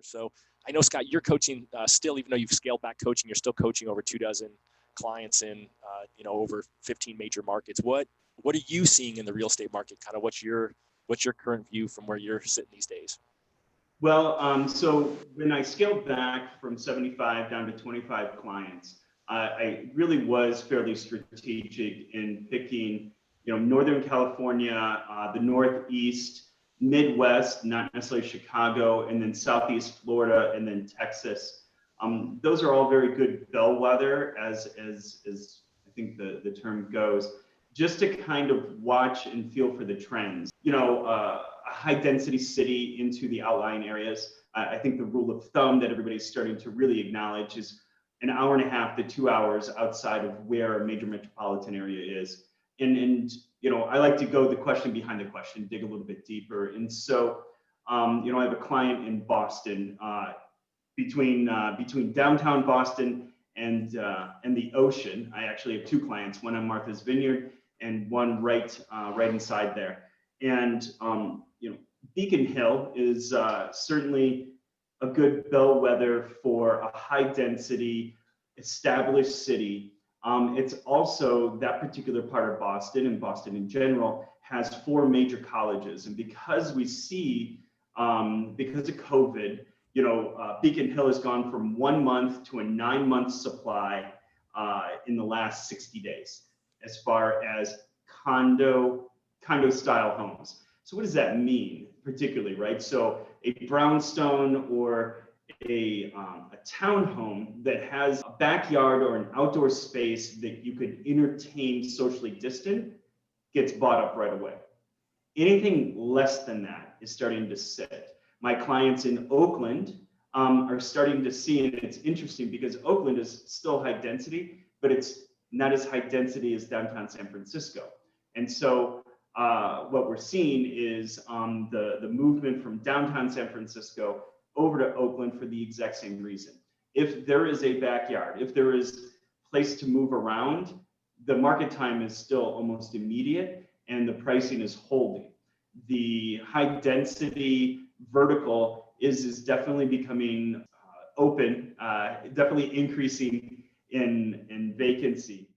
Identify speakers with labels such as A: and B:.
A: listeners. So I know, Scott, you're coaching still, even though you've scaled back coaching, you're still coaching over 24 clients in, over 15 major markets. What are you seeing in the real estate market? Kind of what's your current view from where you're sitting these days?
B: Well, so when I scaled back from 75 down to 25 clients, I really was fairly strategic in picking, Northern California, the Northeast, Midwest, not necessarily Chicago, and then Southeast Florida, and then Texas. Those are all very good bellwether, as I think the term goes, just to kind of watch and feel for the trends. A high density city into the outlying areas. I think the rule of thumb that everybody's starting to really acknowledge is an hour and a half to 2 hours outside of where a major metropolitan area is. And I like to go the question behind the question, dig a little bit deeper. And so, I have a client in Boston, between downtown Boston and the ocean. I actually have two clients, one on Martha's Vineyard and one right inside there. And Beacon Hill is certainly a good bellwether for a high density, established city. It's also, that particular part of Boston, and Boston in general, has 4 major colleges. And because we see, because of COVID, Beacon Hill has gone from 1 month to a 9-month supply in the last 60 days, as far as condo style homes. So what does that mean, particularly, right? So a brownstone or a townhome that has a backyard or an outdoor space that you could entertain socially distant gets bought up right away. Anything less than that is starting to sit. My clients in Oakland are starting to see, and it's interesting because Oakland is still high density, but it's not as high density as downtown San Francisco. And so what we're seeing is the movement from downtown San Francisco over to Oakland for the exact same reason. If there is a backyard, if there is place to move around, the market time is still almost immediate and the pricing is holding. The high density vertical is definitely becoming open, definitely increasing in vacancy.